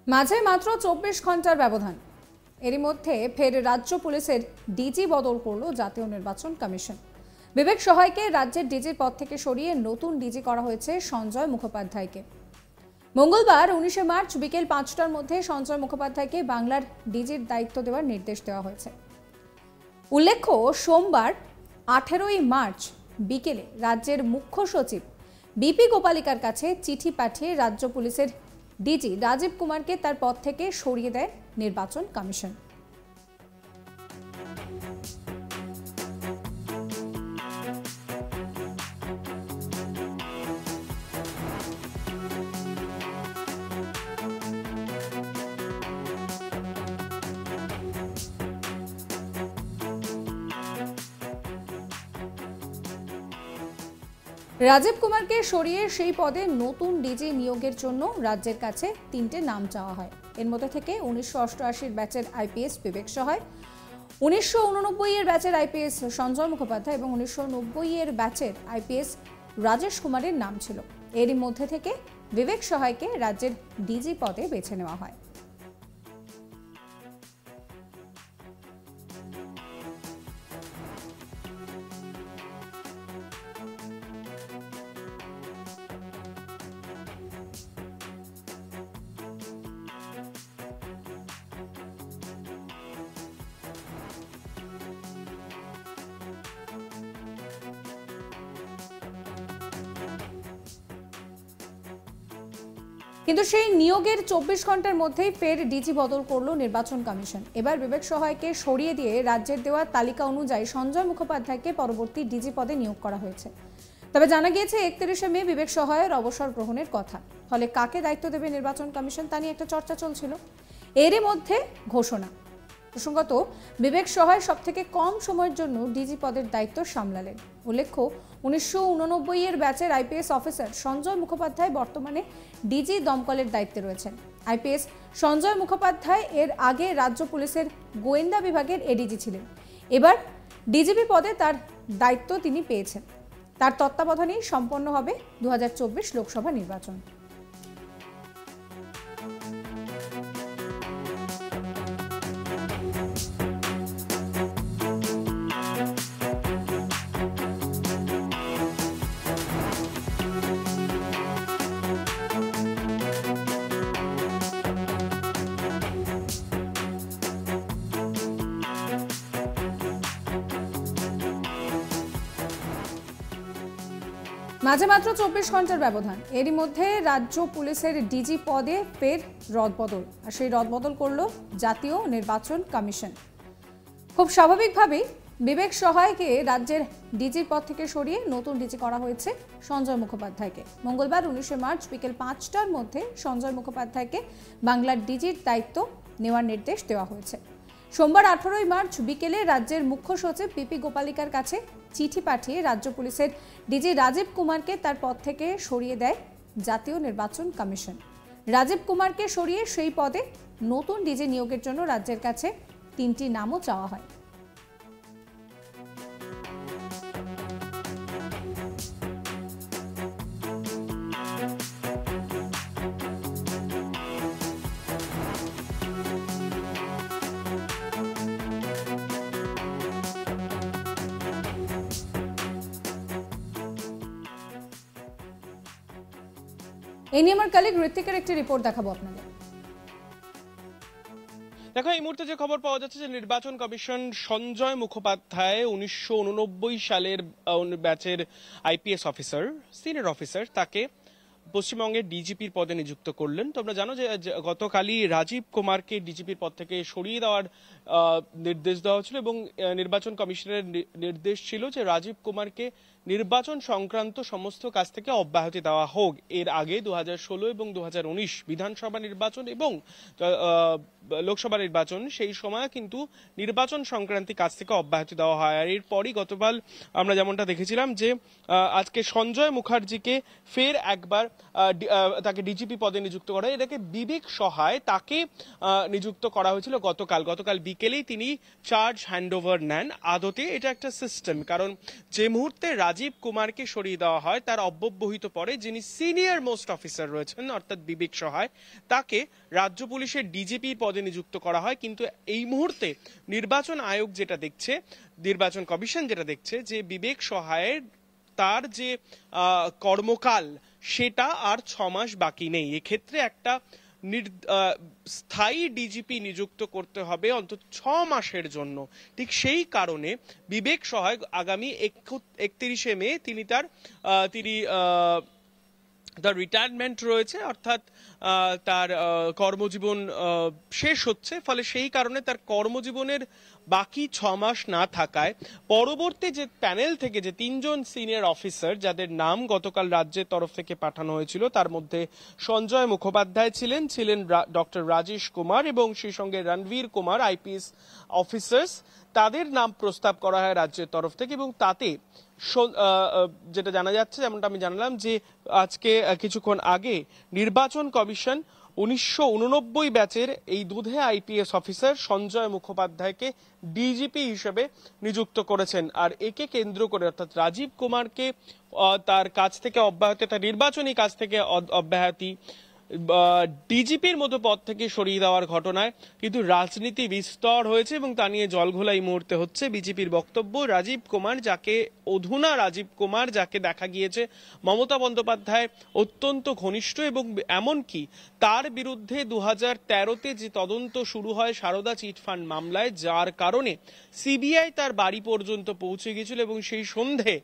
মাঝে মাত্র 24 ঘন্টার ব্যবধান। এরই মধ্যে ফের রাজ্য পুলিশের ডিজি বদল করল জাতীয় নির্বাচন কমিশন। বিবেক সহায়কে রাজ্যের ডিজির পদ থেকে সরিয়ে নতুন ডিজি করা হয়েছে সঞ্জয় মুখোপাধ্যায়কে। মঙ্গলবার 19 মার্চ বিকেল 5টার মধ্যে সঞ্জয় মুখোপাধ্যায়কে বাংলার ডিজির দায়িত্ব দেওয়ার নির্দেশ দেওয়া হয়েছে। উল্লেখ্য, সোমবার 18ই মার্চ বিকেলে রাজ্যের মুখ্য সচিব বিপি গোপালিকার কাছে চিঠি পাঠিয়ে রাজ্য পুলিশের ডিজি রাজীব কুমারকে তার পদ থেকে সরিয়ে দেয় নির্বাচন কমিশন। রাজীব কুমারকে সরিয়ে সেই পদে নতুন ডিজি নিয়োগের জন্য রাজ্যের কাছে 3টে নাম চাওয়া হয়। এর মধ্যে থেকে 1988 ব্যাচের আইপিএস বিবেক সহায়, 1989 এর ব্যাচের আইপিএস সঞ্জয় মুখোপাধ্যায় এবং 1990 এর ব্যাচের আইপিএস রাজেশ কুমারের নাম ছিল। এরই মধ্যে থেকে বিবেক সহায়কে রাজ্যের ডিজি পদে বেছে নেওয়া হয়। কিন্তু সেই নিয়োগের 24 ঘন্টার মধ্যেই ফের ডিজি বদল করলো নির্বাচন কমিশন। এবার বিবেক সহায়কে সরিয়ে দিয়ে রাজ্যের দেওয়া তালিকা অনুযায়ী সঞ্জয় মুখোপাধ্যায়কে পরবর্তী ডিজি পদে নিয়োগ করা হয়েছে। তবে জানা গিয়েছে 31শে মে বিবেক সহায়ের অবসর গ্রহণের কথা। ফলে কাকে দায়িত্ব দেবে নির্বাচন কমিশন তা নিয়ে একটা চর্চা চলছিল। এরই মধ্যে ঘোষণা। প্রসঙ্গত, বিবেক সহায় সবথেকে কম সময়ের জন্য ডিজি পদের দায়িত্ব সামলালেন। উল্লেখ্য, 1989 এর ব্যাচের আইপিএস অফিসার সঞ্জয় মুখোপাধ্যায় বর্তমানে ডিজি দমকলের দায়িত্বে রয়েছেন। আইপিএস সঞ্জয় মুখোপাধ্যায় এর আগে রাজ্য পুলিশের গোয়েন্দা বিভাগের এডিজি ছিলেন। এবার ডিজিপি পদে তার দায়িত্ব তিনি পেয়েছেন। তার তত্ত্বাবধানেই সম্পন্ন হবে 2024 লোকসভা নির্বাচন। মাঝে মাত্র 24 ঘন্টার ব্যবধান। এরই মধ্যে রাজ্য পুলিশের ডিজি পদে ফের রদবদল, আর সেই রদবদল করলো জাতীয় নির্বাচন কমিশন। খুব স্বাভাবিকভাবেই বিবেক সহায়কে রাজ্যের ডিজির পদ থেকে সরিয়ে নতুন ডিজি করা হয়েছে সঞ্জয় মুখোপাধ্যায়কে। মঙ্গলবার 19 মার্চ বিকেল 5টার মধ্যে সঞ্জয় মুখোপাধ্যায়কে বাংলার ডিজির দায়িত্ব নেওয়ার নির্দেশ দেওয়া হয়েছে। সোমবার 18ই মার্চ বিকেলে রাজ্যের মুখ্য সচিব বিপি গোপালিকার কাছে চিঠি পাঠিয়ে রাজ্য পুলিশের ডিজি রাজীব কুমারকে তার পদ থেকে সরিয়ে দেয় জাতীয় নির্বাচন কমিশন। রাজীব কুমারকে সরিয়ে সেই পদে নতুন ডিজি নিয়োগের জন্য রাজ্যের কাছে 3টি নামও চাওয়া হয়। এই নিয়ে আমার কলিগ ঋত্বিকের একটি রিপোর্ট দেখাবো আপনাদের। দেখো, এই মুহূর্তে যে খবর পাওয়া যাচ্ছে যে নির্বাচন কমিশন সঞ্জয় মুখোপাধ্যায় 1989 সালের ব্যাচের আইপিএস অফিসার, সিনিয়র অফিসার, তাকে পশ্চিমবঙ্গের ডিজিপির পদে নিযুক্ত করলেন। তোমরা জানো যে গতকালই রাজীব কুমারকে ডিজিপির পদ থেকে সরিয়ে দেওয়ার নির্দেশ দেওয়া হয়েছিল এবং নির্বাচন কমিশনের নির্দেশ ছিল যে রাজীব কুমারকে নির্বাচন সংক্রান্ত সমস্ত কাজ থেকে অব্যাহতি দেওয়া হোক। এর আগে 2016 এবং 2019 বিধানসভা নির্বাচন এবং লোকসভা নির্বাচন, সেই সময় কিন্তু নির্বাচন সংক্রান্তি কাজ থেকে অব্যাহতি দেওয়া হয়। আর এরপরই গতকাল আমরা যেমনটা দেখেছিলাম যে আজকে সঞ্জয় মুখার্জিকে ফের একবার তাকে ডিজিপি পদে নিযুক্ত করা হয়। এটাকে বিবেক সহায় তাকে নিযুক্ত করা হয়েছিল গতকাল বিকেলেই তিনি চার্জ হ্যান্ডওভার নেন। আদতে এটা একটা সিস্টেম, কারণ যে মুহূর্তে রাজীব রাজীব কুমারকে সরিয়ে দেওয়া হয় তার অব্যবহিত পরে যিনি সিনিয়র মোস্ট অফিসার রয়েছেন অর্থাৎ বিবেক সহায় তাকে রাজ্য পুলিশের ডিজিপির পদে নিযুক্ত করা হয়। কিন্তু এই মুহূর্তে নির্বাচন আয়োগ যেটা দেখছে, নির্বাচন কমিশন যেটা দেখছে যে বিবেক সহায়ের তার যে কর্মকাল সেটা আর 6 মাস বাকি নেই। এক্ষেত্রে একটা স্থায়ী ডিজিপি নিযুক্ত করতে হবে অন্তত 6 মাসের জন্য। ঠিক সেই কারণে বিবেক সহায় আগামী 31শে মে তার রিটায়ারমেন্ট রয়েছে, অর্থাৎ তার কর্মজীবন শেষ হচ্ছে। ফলে সেই কারণে তার কর্মজীবনের বাকি 6 মাস না থাকায় পরবর্তী যে প্যানেল থেকে যে 3 জন সিনিয়র অফিসার যাদের নাম গতকাল রাজ্যের তরফ থেকে পাঠানো হয়েছিল তার মধ্যে সঞ্জয় মুখোপাধ্যায় ছিলেন ডক্টর রাজেশ কুমার এবং সেই সঙ্গে রণবীর কুমার আইপিএস অফিসার্স, তাদের নাম প্রস্তাব করা হয় রাজ্যের তরফ থেকে। এবং তাতে যেটা জানা যাচ্ছে, যেমনটা আমি জানলাম যে আজকে কিছুক্ষণ আগে নির্বাচন কমিশন 1989 ব্যাচের এই দুধে আইপিএস অফিসার সঞ্জয় মুখোপাধ্যায়কে ডিজিপি হিসেবে নিযুক্ত করেছেন। আর একে কেন্দ্র করে অর্থাৎ রাজীব কুমারকে তার কাজ থেকে অব্যাহতি, তার নির্বাচনী কাজ থেকে অব্যাহতি, ডিজিপির মতো পদ থেকে সরিয়ে দেওয়ার ঘটনায় কিন্তু রাজনীতি বিস্তর হয়েছে এবং তা নিয়ে জলঘোলা এই মুহূর্তে হচ্ছে। বিজেপির বক্তব্য রাজীব কুমার যাকে দেখা গিয়েছে মমতা বন্দ্যোপাধ্যায় অত্যন্ত ঘনিষ্ঠ এবং এমনকি তার বিরুদ্ধে 2013-তে যে তদন্ত শুরু হয় সারদা চিটফান্ড মামলায়, যার কারণে সিবিআই তার বাড়ি পর্যন্ত পৌঁছে গিয়েছিল এবং সেই সন্ধে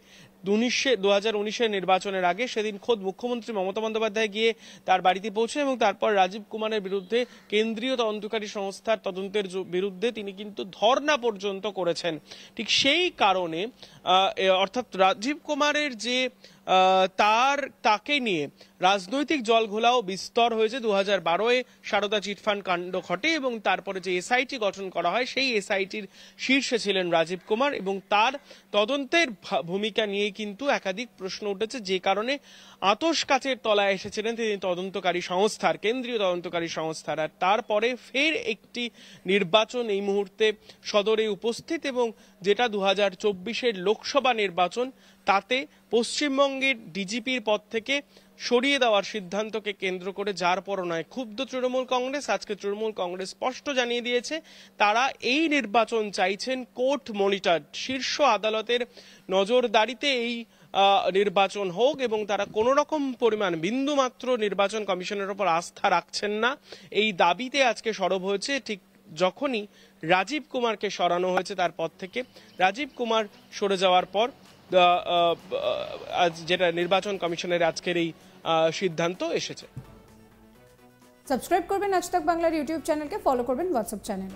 2019-এর নির্বাচনের আগে সেদিন খোদ মুখ্যমন্ত্রী মমতা বন্দ্যোপাধ্যায় গিয়ে তার বাড়িতে পৌঁছে এবং তারপর রাজীব কুমারের বিরুদ্ধে কেন্দ্রীয় তদন্তকারী সংস্থার তদন্তের বিরুদ্ধে তিনি কিন্তু ধর্ণা পর্যন্ত করেছেন। ঠিক সেই কারণে অর্থাৎ রাজীব কুমারের যে তাকে নিয়ে রাজনৈতিক জলঘোলাও বিস্তর হয়েছে। 2012-এ সারদা চিটফান্ড কাণ্ড ঘটে এবং তারপরে যে এসআইটি গঠন করা হয় সেই এসআইটির শীর্ষে ছিলেন রাজীব কুমার এবং তার তদন্তের ভূমিকা নিয়ে কিন্তু একাধিক প্রশ্ন উঠেছে, যে কারণে আতশ কাচের তলায় এসেছিলেন তিনি তদন্তকারী সংস্থার, কেন্দ্রীয় তদন্তকারী সংস্থার। আর তারপরে ফের একটি নির্বাচন এই মুহূর্তে সদরে উপস্থিত এবং যেটা 2024-এর লোকসভা নির্বাচন, তাতে পশ্চিমবঙ্গের ডিজিপির পদ থেকে সরিয়ে দেওয়ার সিদ্ধান্তকে কেন্দ্র করে যার পরনায় ক্ষুব্ধ তৃণমূল কংগ্রেস। আজকে তৃণমূল কংগ্রেস স্পষ্ট জানিয়ে দিয়েছে তারা এই নির্বাচন চাইছেন কোর্ট মনিটর, শীর্ষ আদালতের নজরদারিতে এই নির্বাচন হোক এবং তারা কোনো রকম পরিমাণ বিন্দুমাত্র নির্বাচন কমিশনের উপর আস্থা রাখছেন না। এই দাবিতে আজকে সরব হয়েছে ঠিক যখনই রাজীব কুমারকে সরানো হয়েছে তার পদ থেকে। রাজীব কুমার সরে যাওয়ার পর যেটা নির্বাচন কমিশনের আজকের এই সিদ্ধান্ত এসেছে। সাবস্ক্রাইব করবেন আজ তাক বাংলার ইউটিউব চ্যানেলকে, ফলো করবেন হোয়াটসঅ্যাপ চ্যানেল।